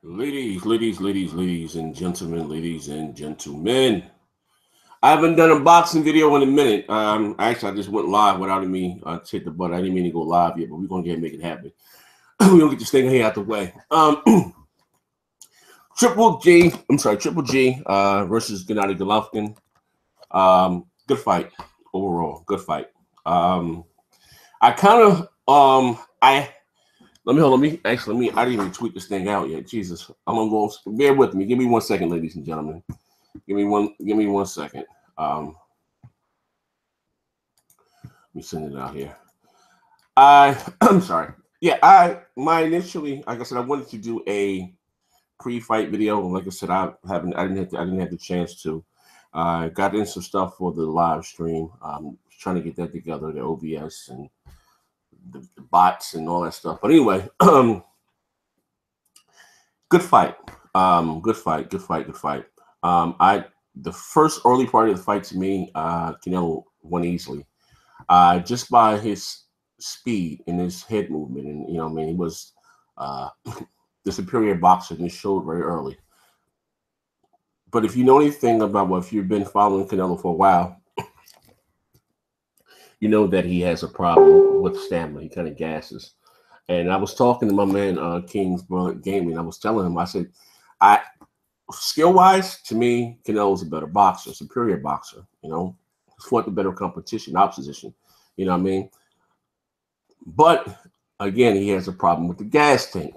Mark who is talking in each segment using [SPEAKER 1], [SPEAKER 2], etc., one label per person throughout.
[SPEAKER 1] Ladies and gentlemen. I haven't done a boxing video in a minute. Actually, I just went live without me hit the button. I didn't mean to go live yet, but we're gonna get make it happen. We're gonna get this thing here out the way. Triple G versus Gennady Golovkin. Good fight overall. Good fight. I kind of I let me hold. I didn't even tweet this thing out yet. Jesus, I'm gonna go. Bear with me. Give me 1 second, ladies and gentlemen. Give me 1 second. Let me send it out here. I'm sorry. Yeah, my initially, like I said, I wanted to do a pre-fight video. Like I said, I didn't have the chance to. I got in some stuff for the live stream. Trying to get that together, the OBS and the bots and all that stuff. But anyway, good fight. Good fight. The first early part of the fight to me, Canelo won easily. Just by his speed and his head movement, and he was the superior boxer and he showed very early. But if you know anything about if you've been following Canelo for a while, you know that he has a problem with stamina. He kind of gasses. And I was talking to my man King's Gaming. I was telling him, I said, skill wise, to me, Canelo's a better boxer, superior boxer. He's fought the better competition, opposition. You know what I mean? But again, he has a problem with the gas tank.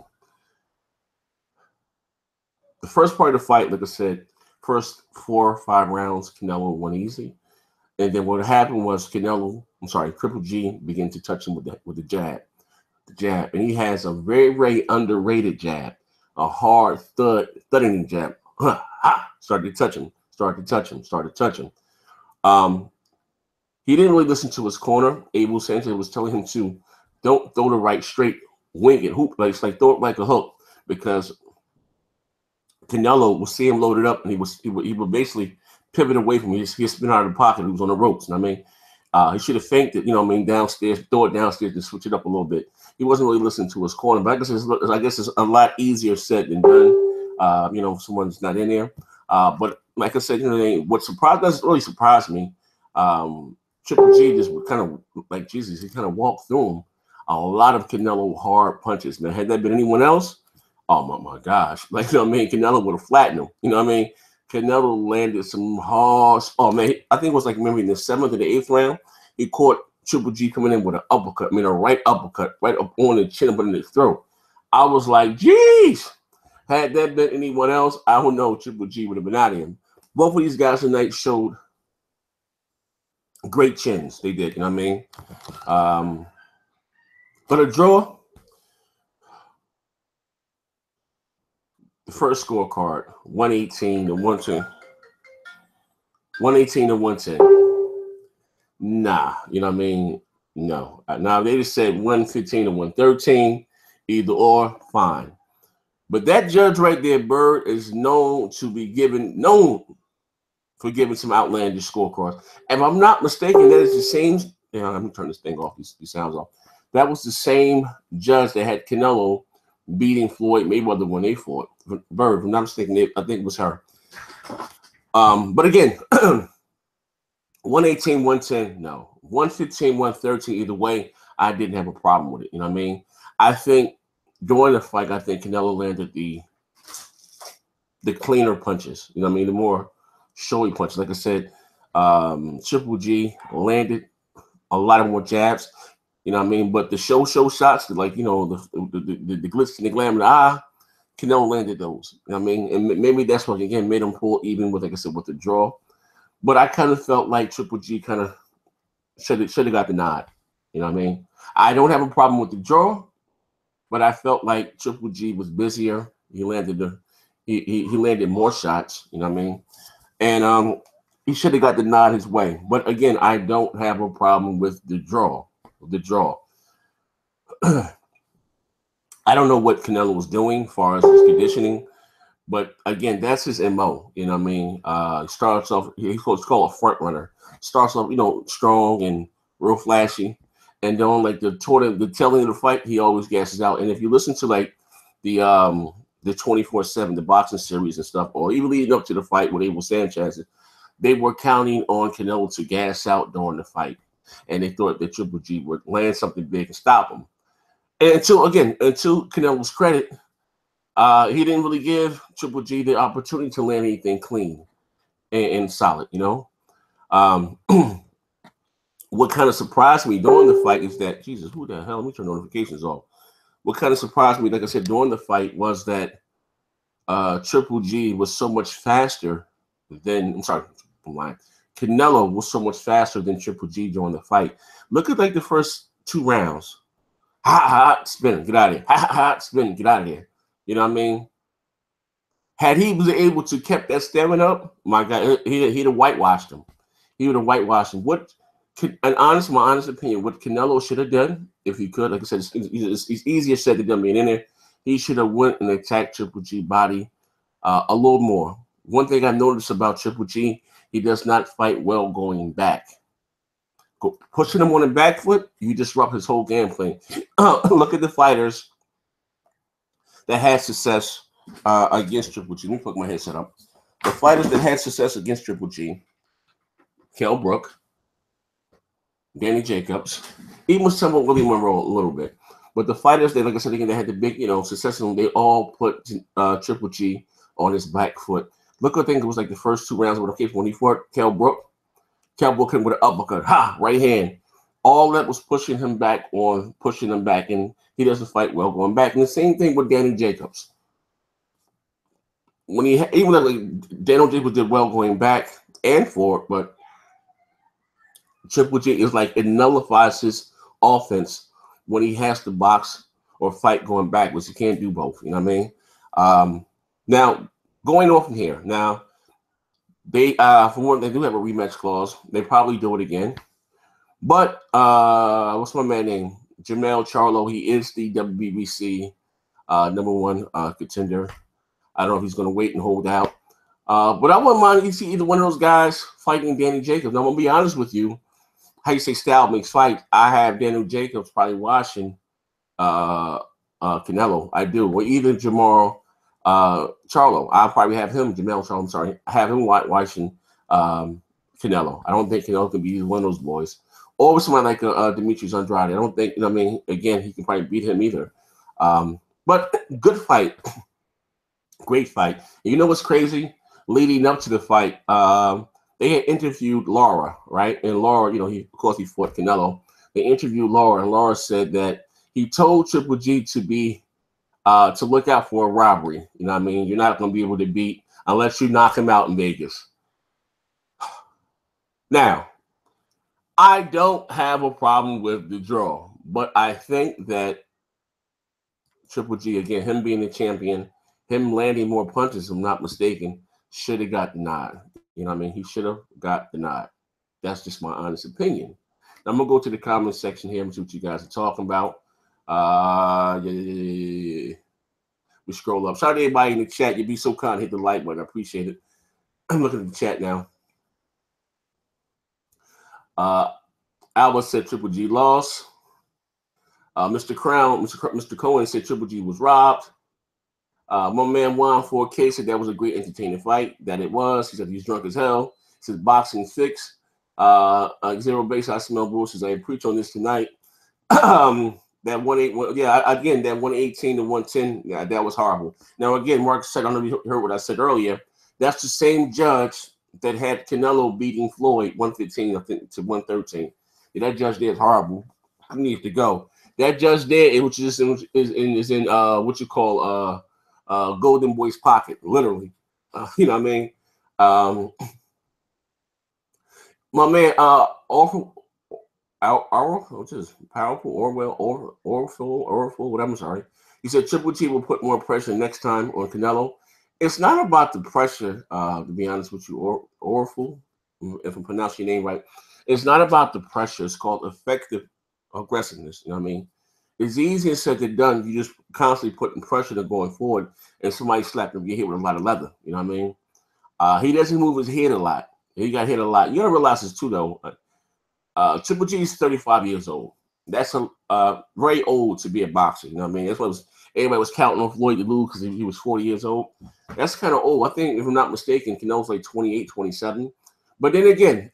[SPEAKER 1] The first part of the fight, like I said, first 4 or 5 rounds, Canelo won easy. And then what happened was Triple G began to touch him with the jab. And he has a very, very underrated jab, a hard thudding jab. Started to touch him. He didn't really listen to his corner. Abel Sanchez was telling him to don't throw the right straight, wing it, hoop, like throw it like a hook, because Canelo would see him loaded up, and he would basically pivot away from him. He'd spin out of the pocket. He was on the ropes. He should have feinted, downstairs, throw it downstairs to switch it up a little bit. He wasn't really listening to his corner, but I guess it's a lot easier said than done. If someone's not in there. But like I said, what doesn't really surprise me. Triple G just kind of like Jesus. He kind of walked through him. A lot of Canelo hard punches. Now, had that been anyone else, oh my gosh, Canelo would have flattened him. Canelo landed some hard. Oh man, I think it was maybe in the 7th or the 8th round, he caught Triple G coming in with an uppercut. A right uppercut, right up on the chin, but in his throat. I was like, geez. Had that been anyone else, I don't know. Triple G would have been out of him. Both of these guys tonight showed great chins. They did, But a draw. The first scorecard, 118 to 110. 118 to 110. Nah, No. Now they just said 115 to 113. Either or, fine. But that judge right there, Bird, is known for giving some outlandish scorecards. If I'm not mistaken, that is the same. Let me turn this thing off. These sounds off. That was the same judge that had Canelo beating Floyd Mayweather when they fought. Bird, if I'm not mistaken, I think it was her. But again, 118, 110, no. 115, 113, either way, I didn't have a problem with it. I think during the fight, I think Canelo landed the cleaner punches. The more showy punches. Like I said, Triple G landed a lot of more jabs. But the show shots, the glitz and the glam of the eye, Canelo landed those. And maybe that's what again made him pull even with, like I said, with the draw. But I kind of felt like Triple G kind of should have got the nod. I don't have a problem with the draw, but I felt like Triple G was busier. He landed he landed more shots. And he should have got the nod his way. But again, I don't have a problem with the draw. I don't know what Canelo was doing as far as his conditioning, but again, that's his MO. He starts off, he's called a front runner. Starts off, strong and real flashy, and then the telling of the fight, he always gasses out. And if you listen to the the 24/7, the boxing series and stuff, or even leading up to the fight with Abel Sanchez, they were counting on Canelo to gas out during the fight, and they thought that Triple G would land something big and stop him. And until Canelo's credit, he didn't really give Triple G the opportunity to land anything clean and solid. Um, what kind of surprised me during the fight is that, Jesus, who the hell? Let me turn notifications off. What kind of surprised me, like I said, during the fight was that Triple G was so much faster than, I'm sorry, I'm lying. Canelo was so much faster than Triple G during the fight. Look at like the first 2 rounds. Ha, spin, get out of here. Ha, spin, get out of here. You know what I mean? Had he was able to keep that stamina up, my God, he'd have whitewashed him. He would have whitewashed him. My honest opinion, what Canelo should have done, if he could, like I said, it's easier said than done being in there. He should have went and attacked Triple G body a little more. One thing I noticed about Triple G, he does not fight well going back. Pushing him on the back foot, you disrupt his whole game plan. Look at the fighters that had success against Triple G. Let me put my headset up. The fighters that had success against Triple G, Kell Brook, Danny Jacobs, even some of Willie Monroe a little bit. But the fighters that, like I said again, they had the big, success in them, they all put Triple G on his back foot. Look, I think it was like the first 2 rounds when he fought Kell Brook. Kell Brook hit with an uppercut, right hand. All that was pushing him back, and he doesn't fight well going back. And the same thing with Danny Jacobs. Even like Daniel Jacobs did well going back and forward, but Triple G is like, it nullifies his offense when he has to box or fight going backwards. He can't do both. You know what I mean? Now, going on from here, now they for one, they do have a rematch clause. They probably do it again. But what's my man name? Jermell Charlo. He is the WBC #1 contender. I don't know if he's going to wait and hold out. But I wouldn't mind you see either one of those guys fighting Danny Jacobs. Now, I'm going to be honest with you. How you say style makes fight. I have Daniel Jacobs probably watching Canelo. I do. Or either Jermell Charlo. I'll probably have him, Jermell Charlo, I'm sorry. I have him watching Canelo. I don't think Canelo can be either one of those boys. Or somebody like Demetrius Andrade. I don't think, again, he can probably beat him either. But good fight. Great fight. And you know what's crazy? Leading up to the fight, they had interviewed Laura, right? And Laura, of course, he fought Canelo. They interviewed Laura, and Laura said that he told Triple G to look out for a robbery. You know what I mean? You're not going to be able to beat unless you knock him out in Vegas. Now, I don't have a problem with the draw, but I think that Triple G, again, him being the champion, him landing more punches, if I'm not mistaken, should have got denied. You know what I mean? He should have got denied. That's just my honest opinion. Now, I'm going to go to the comment section here and see what you guys are talking about. We scroll up. Shout out to everybody in the chat. You'd be so kind. Hit the like button. I appreciate it. I'm looking at the chat now. Alba said Triple G lost. Mr. Cohen said Triple G was robbed. My man Juan 4K said that was a great entertaining fight. That it was. He said he's drunk as hell. He says boxing fix. Zero base. I smell bullshit. I preach on this tonight. That 1-8, yeah, again, that 118 to 110, yeah, that was horrible. Now, again, Mark said, I don't know if you heard what I said earlier. That's the same judge that had Canelo beating Floyd 115, I think, to 113. Yeah, that judge there is horrible. I need to go. That judge there, which is in what you call Golden Boy's pocket, literally. You know what I mean? My man, which is powerful, Orwell, whatever. I'm sorry. He said Triple G will put more pressure next time on Canelo. It's not about the pressure, to be honest with you, Orwell, if I'm pronouncing your name right. It's not about the pressure. It's called effective aggressiveness. You know what I mean? It's easier said than done. You just constantly putting pressure to going forward, and somebody slapping him, get hit with a lot of leather. You know what I mean? He doesn't move his head a lot. He got hit a lot. You gotta realize this too, though. Triple G is 35 years old. That's very old to be a boxer. You know what I mean? everybody was counting on Floyd to lose because he was 40 years old. That's kind of old. I think, if I'm not mistaken, Canelo's like 28, 27. But then again,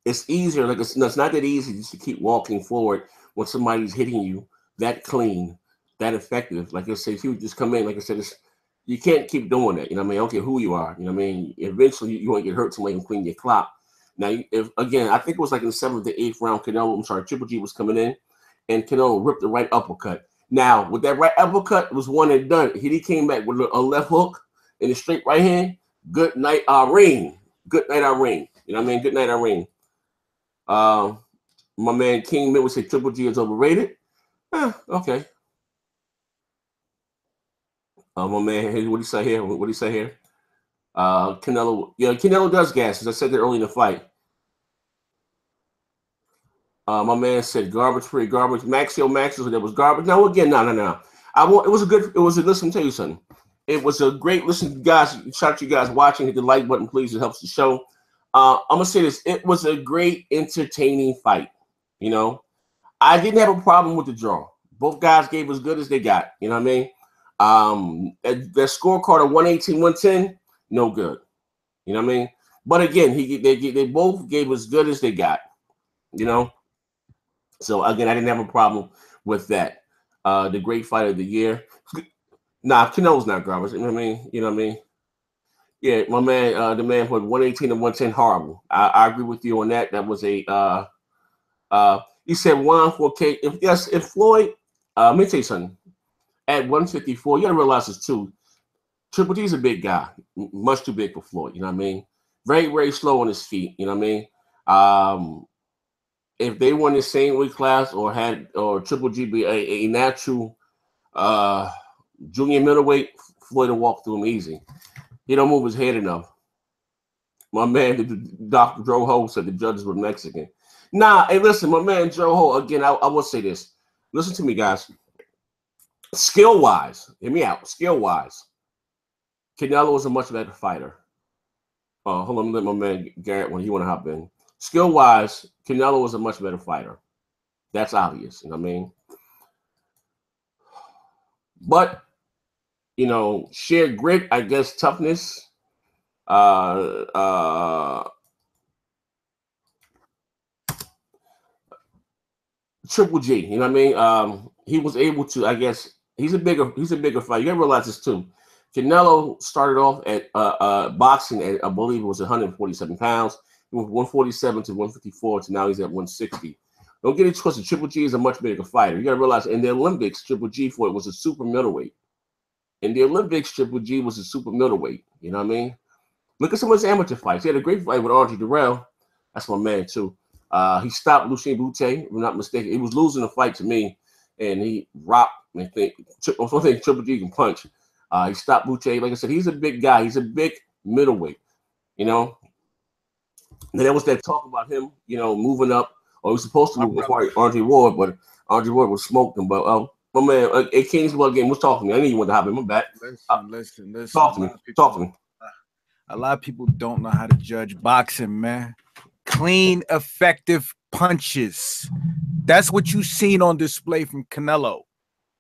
[SPEAKER 1] it's easier. Like it's not that easy just to keep walking forward when somebody's hitting you that clean, that effective. Like I said, if you would just come in, like I said, you can't keep doing that. You know what I mean? I don't care who you are. You know what I mean? Eventually, you're going to get hurt somebody and clean your clock. Now, if again, I think it was like in the 7th to 8th round, Triple G was coming in, and Canelo ripped the right uppercut. Now, with that right uppercut, it was one and done. He came back with a left hook and a straight right hand. Good night, Irene. Good night, Irene. You know what I mean? Good night, Irene. My man King Mid would say Triple G is overrated. Okay. My man, what do you say here? What do you say here? Canelo, yeah, Canelo does gas. As I said that early in the fight. My man said garbage free, garbage. Maxio Maxis, that was garbage. No, again, no. It was a good. It was a listen. Tell you something. It was a great listen, guys. Shout out to you guys watching. Hit the like button, please. It helps the show. I'm gonna say this. It was a great, entertaining fight. You know, I didn't have a problem with the draw. Both guys gave as good as they got. You know what I mean? Their scorecard of 118, 110, no good. You know what I mean? But again, they both gave as good as they got. You know? So again, I didn't have a problem with that. The great fight of the year. Nah, Canelo's not garbage. You know what I mean? You know what I mean? Yeah, my man, the man put 118 and 110 horrible. I agree with you on that. That was a you said 1-4K. If Floyd, let me tell you something. At 154, you gotta realize this too. Triple G's a big guy, much too big for Floyd. You know what I mean? Very, very slow on his feet. You know what I mean? If they won the same weight class or Triple G be a natural junior middleweight, Floyd will walk through him easy. He don't move his head enough. My man, Dr. Joe Ho said the judges were Mexican. Nah, hey, listen, my man Joe Ho, again, I will say this. Listen to me, guys. Skill-wise, hear me out. Skill-wise, Canelo is a much better fighter. Hold on, let my man Garrett when he want to hop in. Skill-wise, Canelo is a much better fighter. That's obvious, you know what I mean? But, you know, sheer grit, I guess, toughness, Triple G, you know what I mean? He was able to, I guess, he's a bigger fighter. You gotta realize this too. Canelo started off at boxing at, I believe it was 147 pounds. He went from 147 to 154 to now he's at 160. Don't get it twisted. Triple G is a much bigger fighter. You gotta realize in the Olympics, Triple G for it was a super middleweight. In the Olympics, Triple G was a super middleweight. You know what I mean? Look at some of his amateur fights. He had a great fight with Andre Durrell. That's my man too. He stopped Lucien Boutte, if I'm not mistaken. He was losing the fight to me, and he rocked. I think Triple G can punch. He stopped Boutte. Like I said, he's a big guy. He's a big middleweight. You know. And there was that talk about him, you know, moving up. Or he was supposed to move before Andre Ward, but Andre Ward was smoked him. But my man, a Kingswell game was talking to me. I knew you wanted to hop in. My back.
[SPEAKER 2] Listen.
[SPEAKER 1] Talk to me.
[SPEAKER 2] A lot of people don't know how to judge boxing, man. Clean, effective punches. That's what you seen on display from Canelo.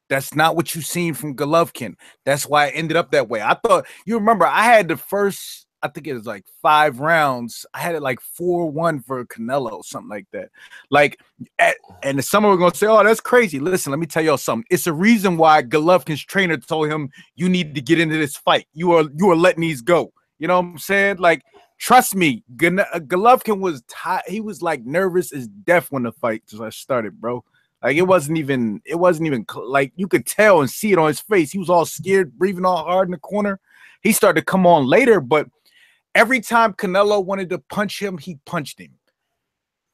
[SPEAKER 2] That's not what you seen from Golovkin. That's why it ended up that way. I thought, you remember, I had the first, I think it was like 5 rounds. I had it like 4-1 for Canelo, something like that. Like, and some are going to say, oh, that's crazy. Listen, let me tell y'all something. It's a reason why Golovkin's trainer told him, you need to get into this fight. You are letting these go. You know what I'm saying? Like, trust me, Golovkin was he was like nervous as death when the fight started, bro. Like it wasn't even like you could tell and see it on his face. He was all scared, breathing all hard in the corner. He started to come on later, but every time Canelo wanted to punch him, he punched him.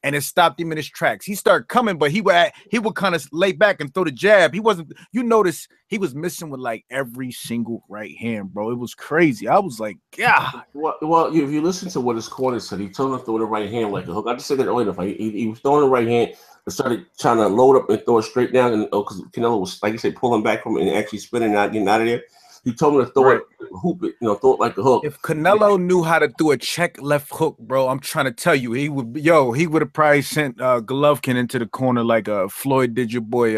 [SPEAKER 2] And it stopped him in his tracks. He started coming, but he would kind of lay back and throw the jab. He wasn't, you notice he was missing with like every single right hand, bro. It was crazy. I was like, yeah.
[SPEAKER 1] Well, if you listen to what his corner said, he told him to throw the right hand like a hook. I just said that earlier. He was throwing the right hand and started trying to load up and throw it straight down. And because Canelo was, like you said, pulling back from it and actually spinning out, getting out of there. He told me to throw it, hoop it, throw it like a hook.
[SPEAKER 2] If Canelo knew how to do a check left hook, bro, I'm trying to tell you, he would have probably sent Golovkin into the corner like Floyd did your boy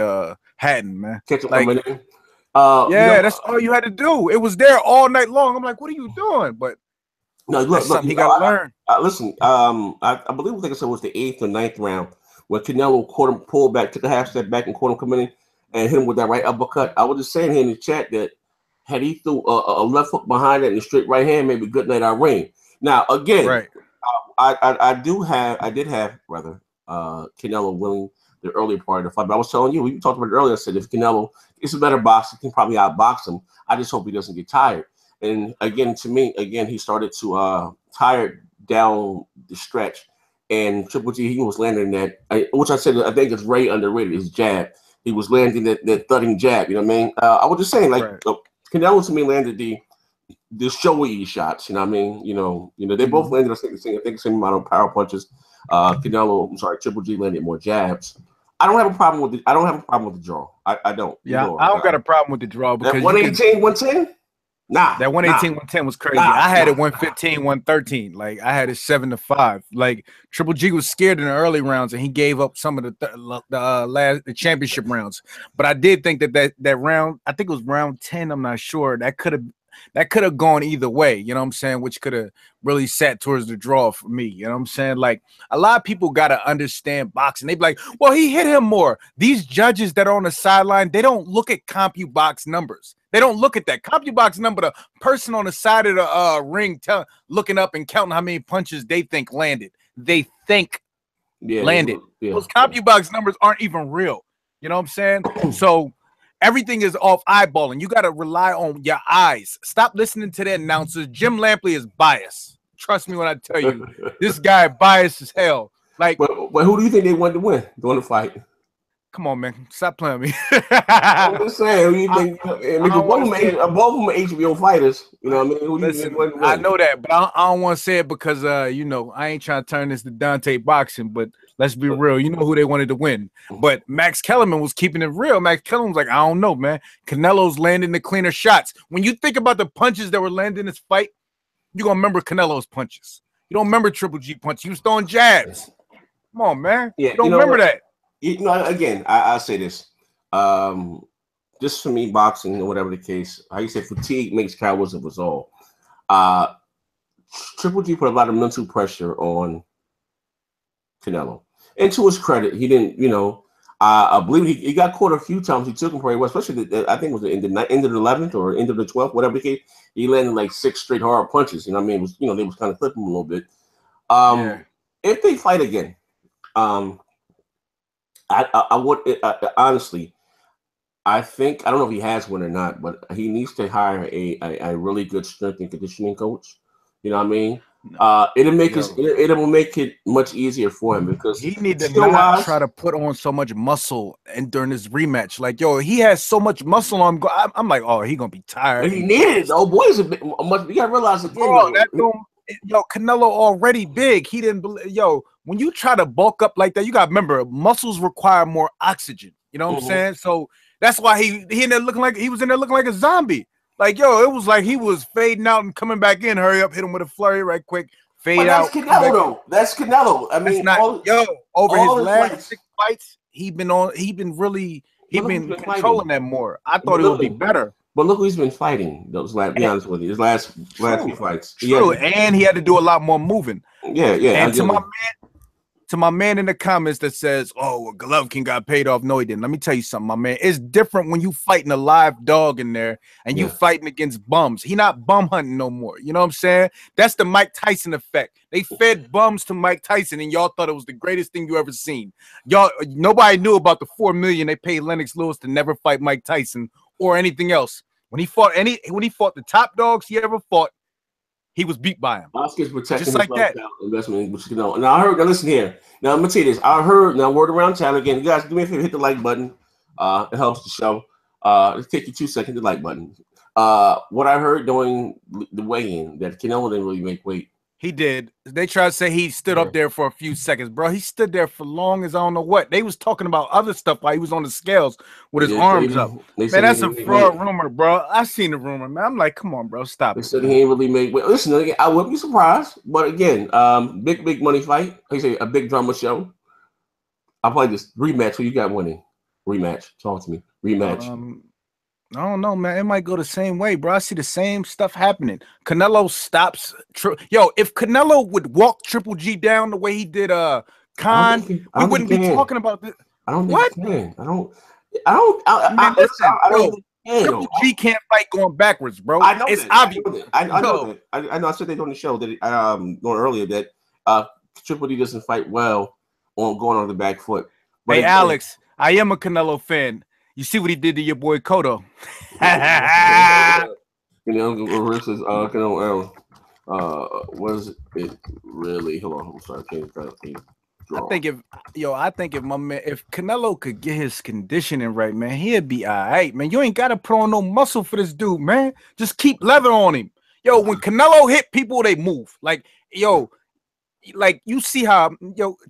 [SPEAKER 2] hadn't, man.
[SPEAKER 1] Catch him
[SPEAKER 2] Like,
[SPEAKER 1] coming in.
[SPEAKER 2] yeah, that's all you had to do. It was there all night long. I'm like, what are you doing? But
[SPEAKER 1] no, look,
[SPEAKER 2] that's something he got to learn.
[SPEAKER 1] Listen, I believe like I said it was the 8th or 9th round when Canelo caught him, pulled back, took a half step back, and caught him coming in and hit him with that right uppercut. I was just saying here in the chat that had he threw a left hook behind it and a straight right hand, maybe good night Irene. Now again,
[SPEAKER 2] Right.
[SPEAKER 1] I did have rather Canelo winning the early part of the fight. But I was telling you, we talked about it earlier. I said if Canelo is a better boxer, he can probably outbox him. I just hope he doesn't get tired. And again, to me, he started to tire down the stretch. And Triple G, he was landing that, which I said I think is very underrated. His jab, he was landing that thudding jab. You know what I mean? I was just saying, like Canelo to me landed the showy shots. You know what I mean? You know, they both landed I think the same amount of power punches. Triple G landed more jabs. I don't have a problem with the draw. I don't.
[SPEAKER 2] Yeah, I don't got a problem with the draw because
[SPEAKER 1] that 118, 110. Nah,
[SPEAKER 2] that 118, 110 was crazy. I had it 115, 113. Like I had it 7-5. Like Triple G was scared in the early rounds, and he gave up some of the championship rounds. But I did think that round, I think it was round 10. I'm not sure. That could have gone either way. You know what I'm saying? Which could have really sat towards the draw for me. You know what I'm saying? Like a lot of people got to understand boxing. They be like, well, he hit him more. These judges that are on the sideline, they don't look at CompuBox numbers. They don't look at that CompuBox number. The person on the side of the ring looking up and counting how many punches they think landed. They think landed. Those CompuBox numbers aren't even real. You know what I'm saying? So everything is off eyeballing. You got to rely on your eyes. Stop listening to the announcers. Jim Lampley is biased. Trust me when I tell you, this guy biased as hell. Like,
[SPEAKER 1] but who do you think they wanted to win during the fight?
[SPEAKER 2] Come on, man. Stop playing with me.
[SPEAKER 1] I'm just saying. Who you think? Both of them are HBO fighters. You know what I mean?
[SPEAKER 2] Listen, I know that, but I don't want to say it because, I ain't trying to turn this to Dante boxing, but let's be real. You know who they wanted to win. But Max Kellerman was keeping it real. Max Kellerman was like, I don't know, man. Canelo's landing the cleaner shots. When you think about the punches that were landing in this fight, you're going to remember Canelo's punches. You don't remember Triple G punches. He was throwing jabs. Come on, man.
[SPEAKER 1] Yeah,
[SPEAKER 2] you don't remember that.
[SPEAKER 1] Again, I'll say this. Just for me, boxing or whatever the case, how you say fatigue makes cowards of us all. Triple G put a lot of mental pressure on Canelo. And to his credit, he didn't, I believe he got caught a few times. He took him pretty well, especially I think it was in the end of the 11th or end of the 12th, whatever the case. He landed like 6 straight hard punches. You know what I mean? It was, they was kind of clipping him a little bit. If they fight again, I would honestly. I think I don't know if he has one or not, but he needs to hire a really good strength and conditioning coach. You know what I mean? It'll make it much easier for him because
[SPEAKER 2] he need to not try to put on so much muscle and during this rematch. Like, he has so much muscle on him. I'm like, oh, he gonna be tired.
[SPEAKER 1] But he needed it though. Boys, you gotta realize again.
[SPEAKER 2] Canelo already big. He didn't. When you try to bulk up like that, you gotta remember muscles require more oxygen. You know what I'm saying? So that's why he in there looking like a zombie. Like, it was like he was fading out and coming back in. Hurry up, hit him with a flurry right quick. Fade out.
[SPEAKER 1] That's Canelo though. That's Canelo. I mean,
[SPEAKER 2] over his last 6 fights, he's been controlling that more. I thought it would be better.
[SPEAKER 1] But look who he's been fighting. Be honest with you, his last few fights.
[SPEAKER 2] True, and he had to do a lot more moving.
[SPEAKER 1] Yeah.
[SPEAKER 2] And to my man in the comments that says, "Oh, well, Golovkin got paid off." No, he didn't. Let me tell you something, my man. It's different when you fighting a live dog in there and you fighting against bums. He not bum hunting no more. You know what I'm saying? That's the Mike Tyson effect. They fed bums to Mike Tyson, and y'all thought it was the greatest thing you ever seen. Nobody knew about the $4 million they paid Lennox Lewis to never fight Mike Tyson or anything else. When he fought the top dogs he ever fought, he was beat by him.
[SPEAKER 1] Oscar's protecting
[SPEAKER 2] just like that.
[SPEAKER 1] Investment, which Now I heard. Now listen here. Now I'm gonna tell you this. I heard. Now word around town again. You guys, do me a favor, hit the like button. It helps the show. It'll take you 2 seconds. The like button. What I heard during the weigh-in that Canelo didn't really make weight.
[SPEAKER 2] He did. They tried to say he stood up there for a few seconds, bro. He stood there for long as I don't know what. They was talking about other stuff while he was on the scales with his arms up. Man, that's a fraud rumor, bro. I seen the rumor, man. I'm like, come on, bro, stop.
[SPEAKER 1] They said he ain't really made weight. Listen, again, I wouldn't be surprised, but again, big money fight. They say a big drama show. I'll play this rematch. Who you got winning? Rematch. Talk to me. Rematch.
[SPEAKER 2] I don't know, man. It might go the same way, bro. I see the same stuff happening. Canelo stops. Yo, if Canelo would walk Triple G down the way he did Khan, we wouldn't be talking about this.
[SPEAKER 1] I don't
[SPEAKER 2] what?
[SPEAKER 1] think he can. I don't
[SPEAKER 2] Man, listen,
[SPEAKER 1] I don't
[SPEAKER 2] yo,
[SPEAKER 1] think he can,
[SPEAKER 2] Triple G can't fight going backwards, bro.
[SPEAKER 1] I know
[SPEAKER 2] it's
[SPEAKER 1] that.
[SPEAKER 2] obvious.
[SPEAKER 1] I know that. I know. I said that on the show that earlier that Triple D doesn't fight well on going on the back foot. But
[SPEAKER 2] hey,
[SPEAKER 1] again,
[SPEAKER 2] Alex, I am a Canelo fan. You see what he did to your boy Cotto?
[SPEAKER 1] you know, versus Canelo. Was it really? Hold on, I'm sorry.
[SPEAKER 2] I think if my man, if Canelo could get his conditioning right, man, he'd be all right, man. You ain't gotta put on no muscle for this dude, man. Just keep leather on him. Yo, when Canelo hit people, they move. Like, yo, like you see how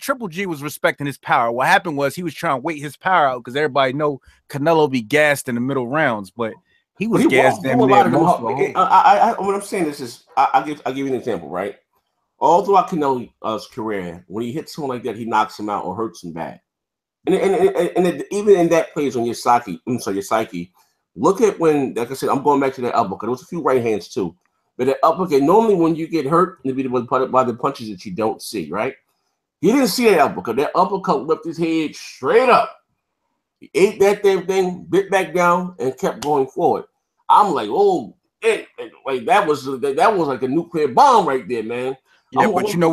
[SPEAKER 2] Triple G was respecting his power. What happened was he was trying to wait his power out because everybody know Canelo be gassed in the middle rounds, but he was gassed damn near most of the whole.
[SPEAKER 1] What I'm saying is I'll give you an example, right? All throughout Canelo's career, when he hits someone like that, he knocks him out or hurts him bad. And even in that plays on your psyche. Your psyche. Look at when, like I said, I'm going back to that uppercut. There was a few right hands too, but that uppercut. Normally, when you get hurt, it'll be by the punches that you don't see. Right? He didn't see that uppercut. That uppercut lifted his head straight up. He ate that damn thing, bit back down, and kept going forward. I'm like, oh, like that was like a nuclear bomb right there, man.
[SPEAKER 2] Yeah, but you know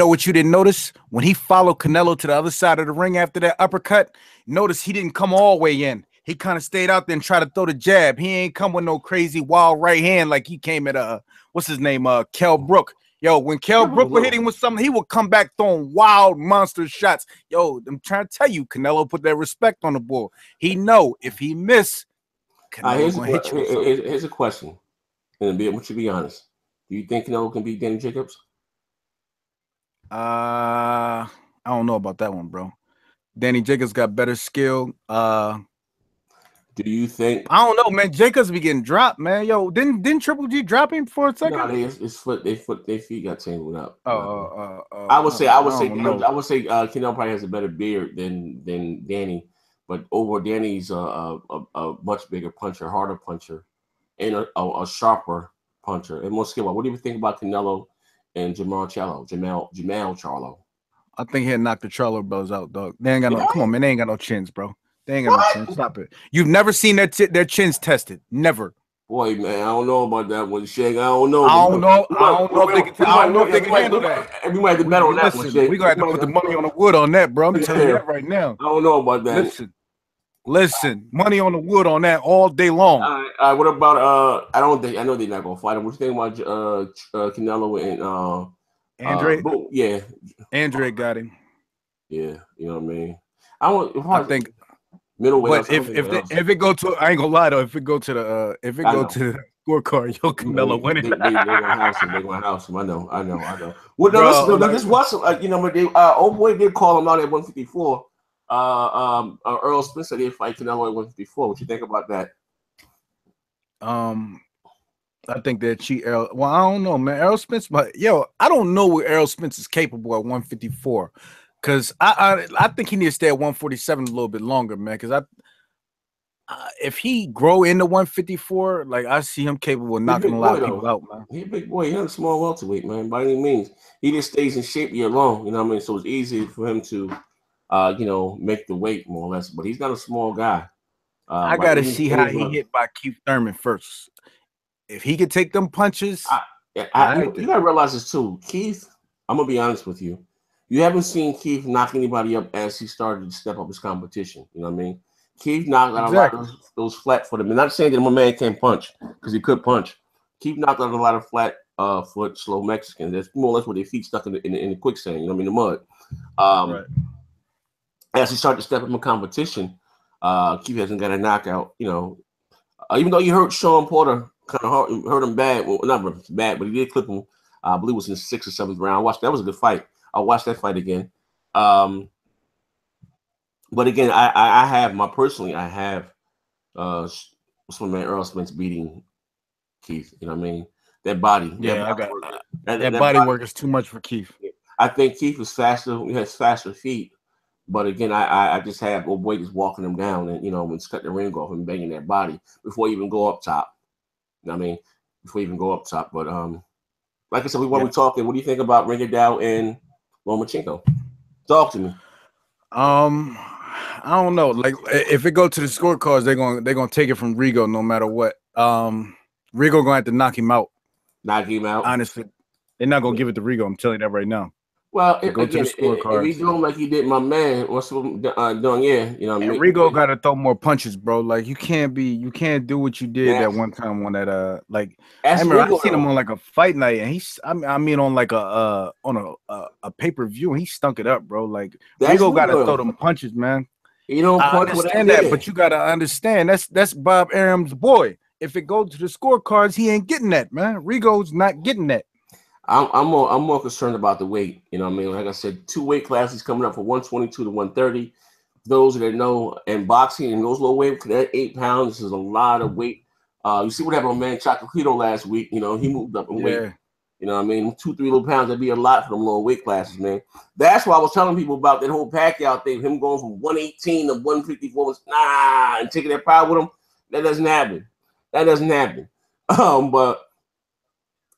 [SPEAKER 2] what you didn't notice? When he followed Canelo to the other side of the ring after that uppercut, notice he didn't come all the way in. He kind of stayed out there and tried to throw the jab. He ain't come with no crazy wild right hand like he came at what's his name? Kell Brook. Yo, when Kell Brook would hit him with something, he would come back throwing wild monster shots. Yo, I'm trying to tell you, Canelo put that respect on the bull. He know if he miss, Canelo gonna hit you with something.
[SPEAKER 1] Here's a question, and to be honest, do you think Canelo can beat Danny Jacobs?
[SPEAKER 2] I don't know about that one, bro. Danny Jacobs got better skill.
[SPEAKER 1] Do you think?
[SPEAKER 2] I don't know, man. Jacobs be getting dropped, man. Yo, didn't Triple G drop him for a second?
[SPEAKER 1] No, their feet got tangled up.
[SPEAKER 2] I would say
[SPEAKER 1] Canelo probably has a better beard than Danny, but over Danny's a much bigger puncher, harder puncher, and a sharper puncher and more skillful. What do you think about Canelo and Jamal Charlo?
[SPEAKER 2] I think he'll knock the Charlo brothers out, dog. They ain't got no. Come on, man. They ain't got no chins, bro. They ain't got no chins. Stop it. You've never seen their chins tested. Never.
[SPEAKER 1] Boy, man, I don't know about that one, Shaq. I don't know.
[SPEAKER 2] I don't know if they can handle that.
[SPEAKER 1] We might have to bet on that one, Shaq.
[SPEAKER 2] We gonna have to put the money on the wood on that, bro. I'm telling you that right now.
[SPEAKER 1] I don't know about that.
[SPEAKER 2] Listen, money on the wood on that all day long.
[SPEAKER 1] All right. What about I know they're not gonna fight him. What you think about Canelo and
[SPEAKER 2] Andre?
[SPEAKER 1] Yeah,
[SPEAKER 2] Andre got him.
[SPEAKER 1] Yeah, you know what I mean.
[SPEAKER 2] I think middleweight. But if it go to, I ain't gonna lie though. If it go to the scorecard, yo, Canelo winning.
[SPEAKER 1] They gonna house him. They gonna house him. I know. Well, no, listen. This was old boy did call him out at 154. Earl Spencer did fight Canelo at 154. What you think about that?
[SPEAKER 2] I think that cheat Errol. Well, I don't know, man. Errol Spence, but yo, I don't know what Errol Spence is capable at 154. Cause I think he needs to stay at 147 a little bit longer, man. Cause if he grow into 154, like I see him capable of knocking a lot of people out, man.
[SPEAKER 1] He's a big boy. He's not a small welterweight, man. By any means, he just stays in shape year long. You know what I mean? So it's easy for him to, make the weight more or less. But he's not a small guy.
[SPEAKER 2] I gotta see how he hit by Keith Thurman first. If he could take them punches,
[SPEAKER 1] you gotta realize this too. Keith, I'm gonna be honest with you. You haven't seen Keith knock anybody up as he started to step up his competition. You know what I mean? Keith knocked out a lot of those flat footed. I'm not saying that my man can't punch because he could punch. Keith knocked out a lot of flat foot, slow Mexicans. That's more or less with their feet stuck in the quicksand. You know what I mean? The mud. As he started to step up in competition, Keith hasn't got a knockout. You know, even though you hurt Sean Porter, kind of hurt him bad. Well, not bad, but he did clip him. I believe it was in the 6th or 7th round. That was a good fight. I'll watch that fight again. But again, I have what's my man Earl Spence beating Keith. You know what I mean? That body.
[SPEAKER 2] Yeah, that body work is too much for Keith.
[SPEAKER 1] I think Keith is faster. He has faster feet, But again, I just have old boy just walking him down and and cut the ring off and banging that body before you even go up top. You know what I mean? Before you even go up top. But like I said, while
[SPEAKER 2] Yeah.
[SPEAKER 1] we're talking, what do you think about Ringadao and Lomachenko? Talk to me.
[SPEAKER 2] I don't know. Like if it go to the scorecards, they're gonna take it from Rigo no matter what. Rigo gonna have to knock him out.
[SPEAKER 1] Knock him out.
[SPEAKER 2] Honestly, they're not gonna give it to Rigo. I'm telling you that right now.
[SPEAKER 1] Well,
[SPEAKER 2] To go to
[SPEAKER 1] again,
[SPEAKER 2] the
[SPEAKER 1] if he
[SPEAKER 2] scorecards.
[SPEAKER 1] do him like he did my man, what's doing? Yeah,
[SPEAKER 2] And Rigo got to throw more punches, bro. Like you can't do what you did that one time on that like I
[SPEAKER 1] That's
[SPEAKER 2] remember I
[SPEAKER 1] Rigo,
[SPEAKER 2] seen him
[SPEAKER 1] though.
[SPEAKER 2] on like a fight night and I mean on like a pay-per-view and he stunk it up, bro. Like
[SPEAKER 1] That's
[SPEAKER 2] Rigo got to throw
[SPEAKER 1] Rigo.
[SPEAKER 2] them punches, man.
[SPEAKER 1] He don't
[SPEAKER 2] I
[SPEAKER 1] punch what I
[SPEAKER 2] understand that,
[SPEAKER 1] did.
[SPEAKER 2] but you got to understand that's Bob Arum's boy. If it goes to the scorecards, he ain't getting that, man. Rigo's not getting that.
[SPEAKER 1] I'm more concerned about the weight. You know what I mean? Like I said, 2 weight classes coming up from 122 to 130. Those that know in boxing and those low weight, that 8 pounds is a lot of weight. You see what happened on Man Chocolito last week. He moved up in weight.
[SPEAKER 2] Yeah.
[SPEAKER 1] You know what I mean? 2, 3 little pounds, that'd be a lot for them lower weight classes, man. That's why I was telling people about that whole Pacquiao thing, him going from 118 to 154, and taking that power with him. That doesn't happen. That doesn't happen. But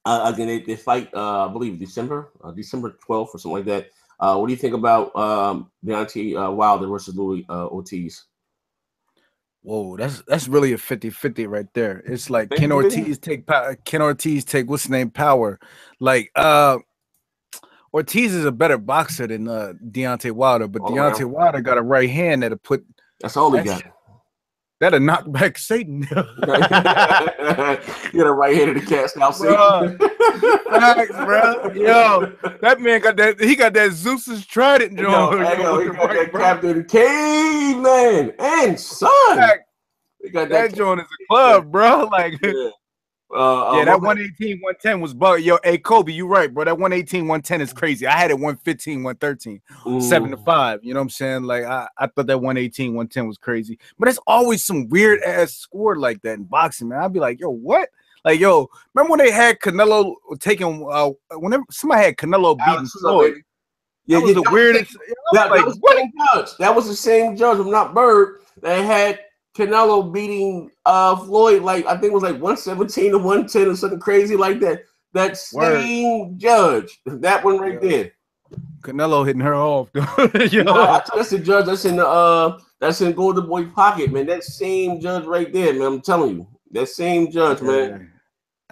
[SPEAKER 1] again, they fight, I believe, December 12th or something like that. What do you think about Deontay Wilder versus Louis Ortiz?
[SPEAKER 2] Whoa, that's really a 50-50 right there. It's like
[SPEAKER 1] 50?
[SPEAKER 2] Ken Ortiz take power. Ken Ortiz take what's the name power. Like Ortiz is a better boxer than Deontay Wilder, but
[SPEAKER 1] All
[SPEAKER 2] Deontay
[SPEAKER 1] around.
[SPEAKER 2] Wilder got a right hand that'll put
[SPEAKER 1] That's all he got.
[SPEAKER 2] that'll knock back Satan.
[SPEAKER 1] You got a right hand of the cast now,
[SPEAKER 2] Bro, facts, bro. Yo, that man got that. He got that Zeus's trident,
[SPEAKER 1] Yo,
[SPEAKER 2] Joe.
[SPEAKER 1] he got that Captain Caveman and son. He got
[SPEAKER 2] That joint is a club, bro. Like,
[SPEAKER 1] yeah.
[SPEAKER 2] yeah, that 118, 110 was bug. Yo, hey, Kobe, you right, bro. That 118, 110 is crazy. I had it 115, 113, 7-5. You know what I'm saying? Like, I thought that 118, 110 was crazy. But it's always some weird ass score like that in boxing, man. I'd be like, yo, what? Like, yo, remember when they had Canelo taking whenever somebody had Canelo beating Floyd?
[SPEAKER 1] Yeah,
[SPEAKER 2] that was the weirdest.
[SPEAKER 1] That was the same judge. That was the same judge, I'm not Bird, that had Canelo beating Floyd, like I think it was like 117 to 110 or something crazy like that. That same judge, that one right there.
[SPEAKER 2] Canelo hitting her off.
[SPEAKER 1] Yo. That's the judge that's in Golden Boy pocket, man. That same judge right there, man. I'm telling you, that same judge, man.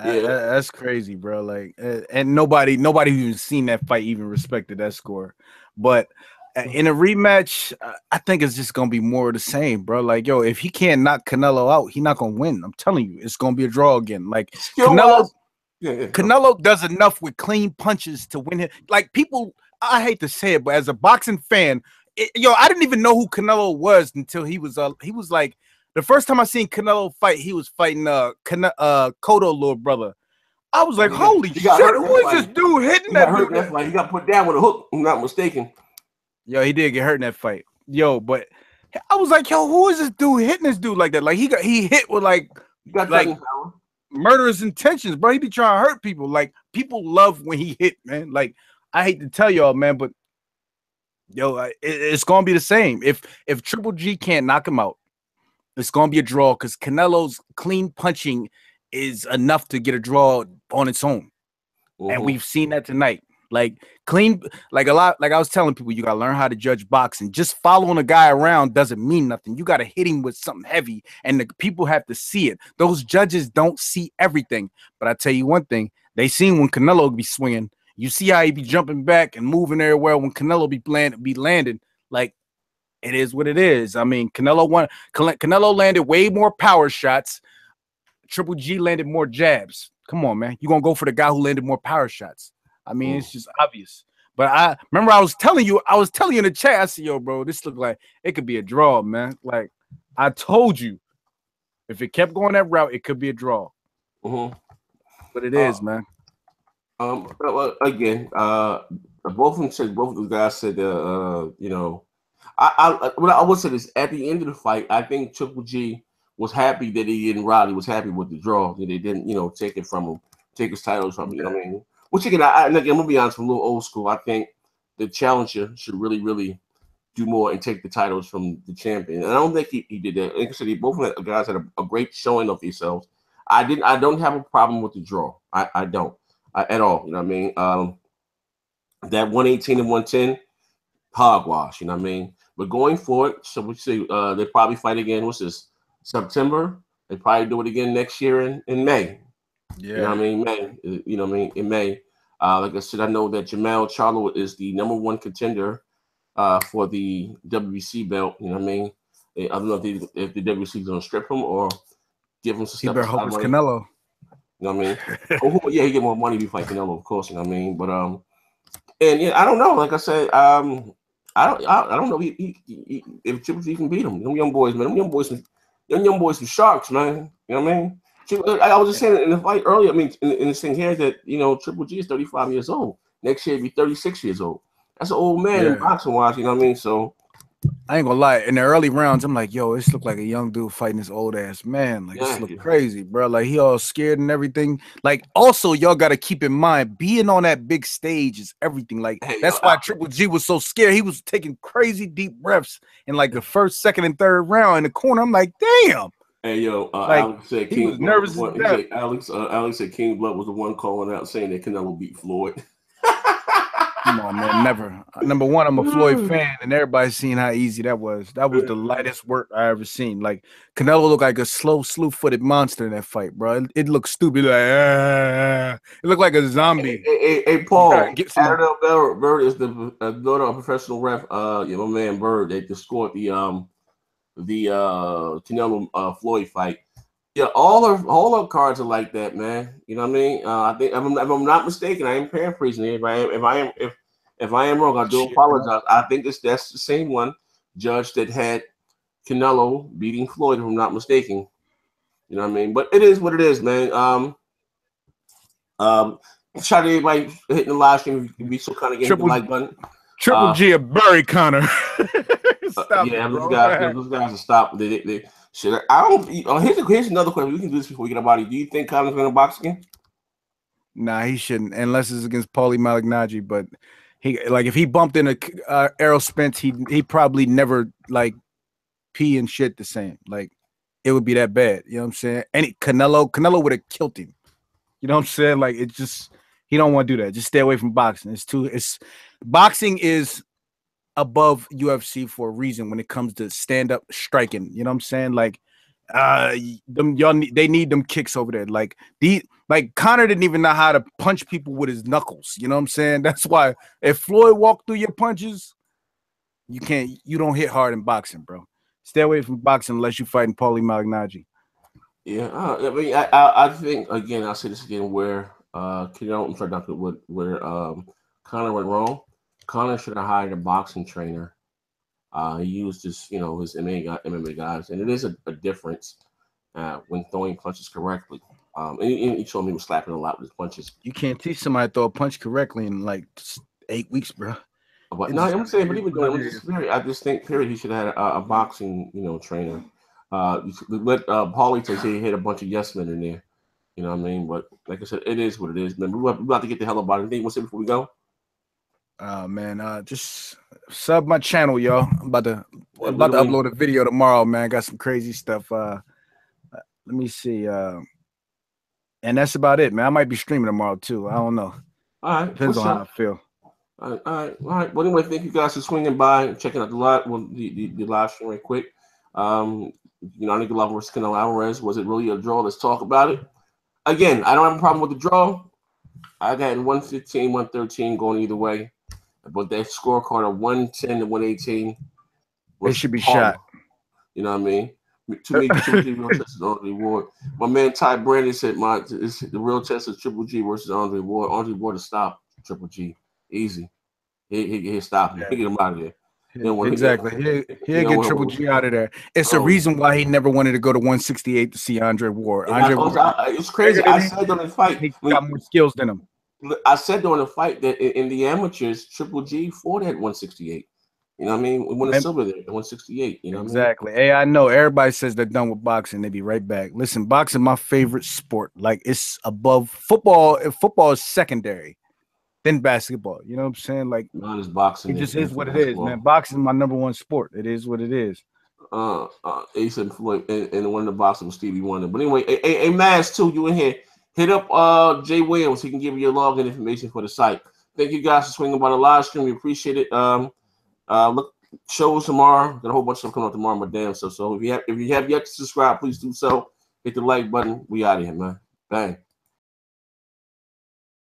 [SPEAKER 2] Yeah, that's crazy, bro. Like, and nobody even seen that fight even respected that score. But in a rematch, I think it's just gonna be more of the same, bro. Like, yo, if he can't knock Canelo out, he's not gonna win. I'm telling you, it's gonna be a draw again. Like Canelo does enough with clean punches to win him. Like people, I hate to say it, but as a boxing fan, I didn't even know who Canelo was until he was like. The first time I seen Canelo fight, he was fighting Cotto little brother. I was like, holy shit, who is this dude hitting that dude?
[SPEAKER 1] He got put down with a hook, if I'm not mistaken.
[SPEAKER 2] Yo, he did get hurt in that fight. Yo, but I was like, yo, who is this dude hitting this dude like that? Like he hit with like murderous intentions, bro. He be trying to hurt people. Like people love when he hit, man. Like I hate to tell y'all, man, but yo, it's gonna be the same. If Triple G can't knock him out, it's going to be a draw because Canelo's clean punching is enough to get a draw on its own. And we've seen that tonight. Like clean, like a lot, like I was telling people, you got to learn how to judge boxing. Just following a guy around doesn't mean nothing. You got to hit him with something heavy and the people have to see it. Those judges don't see everything. But I tell you one thing, they seen when Canelo be swinging. You see how he be jumping back and moving everywhere when Canelo be landing. Like, it is what it is. I mean, Canelo landed way more power shots. Triple G landed more jabs. Come on, man. You're going to go for the guy who landed more power shots. I mean, it's just obvious. But I remember I was telling you in the chat, I said, yo, bro, this looked like it could be a draw, man. Like, I told you, if it kept going that route, it could be a draw. But it is, man.
[SPEAKER 1] Again, both of the guys said, I would say this at the end of the fight. I think Triple G was happy that he didn't ride. He was happy with the draw that they didn't, take it from him, take his titles from him. You know what I mean? Which again, I'm gonna be honest, I'm a little old school. I think the challenger should really do more and take the titles from the champion. And I don't think he did that. Like I said, both of the guys had a great showing of themselves. I don't have a problem with the draw. I don't at all. You know what I mean? That 118 and 110 hogwash. You know what I mean? But going forward, so we see they probably fight again. What's this? September. They probably do it again next year in May.
[SPEAKER 2] Yeah.
[SPEAKER 1] You know what I mean? May. You know what I mean? In May. Like I said, I know that Jamal Charlo is the #1 contender for the WBC belt. You know what I mean? I don't know if the WBC is going to strip him or give him some
[SPEAKER 2] He
[SPEAKER 1] stuff.
[SPEAKER 2] better hope it's Canelo.
[SPEAKER 1] You know what I mean? Yeah, he get more money if he fight Canelo, of course. You know what I mean? But and yeah, I don't know. Like I said, I don't know if Triple G can beat him. Them young boys, man. Them young boys, some sharks, man. You know what I mean? I was just saying in the fight earlier. I mean, in this thing here that Triple G is 35 years old. Next year, he'll be 36 years old. That's an old man in boxing wise. You know what I mean? So
[SPEAKER 2] I ain't gonna lie. In the early rounds, I'm like, yo, this look like a young dude fighting this old ass man. Like, this look crazy, bro. Like, he all scared and everything. Like, also, y'all got to keep in mind, being on that big stage is everything. Like, that's why Triple G was so scared. He was taking crazy deep breaths in like the first, second, and third round in the corner. I'm like, damn.
[SPEAKER 1] Hey, yo,
[SPEAKER 2] like,
[SPEAKER 1] Alex said
[SPEAKER 2] he was nervous.
[SPEAKER 1] Alex said King Blood was the one calling out saying that Canelo beat Floyd.
[SPEAKER 2] Come on, man, never. Number one, I'm a Floyd fan, and everybody's seen how easy that was. That was the lightest work I ever seen. Like, Canelo looked like a slow, slew-footed monster in that fight, bro. It looked stupid. Like, it looked like a zombie.
[SPEAKER 1] Hey Paul, Adel Bird is the daughter of professional ref. My man Bird. They just scored the Canelo Floyd fight. Yeah, all our cards are like that, man. You know what I mean? I think if I'm not mistaken, I am paraphrasing here. If I am wrong, I do apologize. I think that's the same one judge that had Canelo beating Floyd, if I'm not mistaken. You know what I mean? But it is what it is, man. Shout out to everybody hitting the live stream. Be so kind of getting the like button.
[SPEAKER 2] Triple G a bury Connor.
[SPEAKER 1] Stop it, those guys will stop. Should I don't. Here's another question. We can do this before we get about it. Do you think Connor's going to box again?
[SPEAKER 2] Nah, he shouldn't, unless it's against Paulie Malignaggi. But if he bumped into Errol Spence, he probably never like pee and shit the same. Like, it would be that bad. You know what I'm saying? Canelo would have killed him. You know what I'm saying? Like, it's just, he don't want to do that. Just stay away from boxing. Boxing is above UFC for a reason when it comes to stand-up striking. You know what I'm saying? Like, they need them kicks over there. Like, Conor didn't even know how to punch people with his knuckles. You know what I'm saying? That's why if Floyd walked through your punches, you don't hit hard in boxing, bro. Stay away from boxing unless you're fighting Paulie Malignaggi.
[SPEAKER 1] Yeah, I mean, I think again, I'll say this again, where Canelo Conor went wrong. Conor should have hired a boxing trainer. He used his MMA guys, and it is a difference when throwing punches correctly. And he showed me he was slapping a lot with his punches.
[SPEAKER 2] You can't teach somebody to throw a punch correctly in like 8 weeks, bro.
[SPEAKER 1] But no, I'm saying, but even doing it, I just think, period, he should have had a boxing, trainer. Let Paulie say he had a bunch of yes men in there. You know what I mean? But like I said, it is what it is, man. We're about to get the hell about it. Anything you want to say before we go?
[SPEAKER 2] Man, just sub my channel, y'all. I'm about to upload a video tomorrow, man. Got some crazy stuff. Let me see. And that's about it, man. I might be streaming tomorrow too. I don't know.
[SPEAKER 1] All right,
[SPEAKER 2] depends on how I feel.
[SPEAKER 1] All right. Well, anyway, thank you guys for swinging by and checking out the live stream right quick. United Golovkin versus Canelo Alvarez. Was it really a draw? Let's talk about it. Again, I don't have a problem with the draw. I got 115, 113 going either way. But that scorecard of 110 to 118.
[SPEAKER 2] It should be shot.
[SPEAKER 1] You know what I mean? To me, Triple G real test is Andre Ward. My man Ty Brandon said the real test is Triple G versus Andre Ward. Andre Ward to stop Triple G. Easy. He'll stop him. He'll get him out of there.
[SPEAKER 2] Exactly. He'll get Triple G out of there. It's a reason why he never wanted to go to 168 to see Andre Ward.
[SPEAKER 1] It's crazy. I said during the fight,
[SPEAKER 2] he got more skills than him.
[SPEAKER 1] I said during the fight that in the amateurs, Triple G fought at 168. You know what I mean? We won a silver there at 168. You know
[SPEAKER 2] exactly.
[SPEAKER 1] What I mean?
[SPEAKER 2] Hey, I know everybody says they're done with boxing. They be right back. Listen, boxing my favorite sport. Like, it's above football. Football is secondary. than basketball. You know what I'm saying? Like,
[SPEAKER 1] Mine is boxing.
[SPEAKER 2] it just
[SPEAKER 1] and
[SPEAKER 2] is what it is,
[SPEAKER 1] basketball.
[SPEAKER 2] man. Boxing is my #1 sport. It is what it is.
[SPEAKER 1] Ace and Floyd, and one of the boxing was Stevie Wonder. But anyway, a Maz too. You in here? Hit up Jay Williams. He can give you your login information for the site. Thank you guys for swinging by the live stream. We appreciate it. Look, shows tomorrow. Got a whole bunch of stuff coming up tomorrow, my damn self. So if you have yet to subscribe, please do so. Hit the like button. We out of here, man. Bang.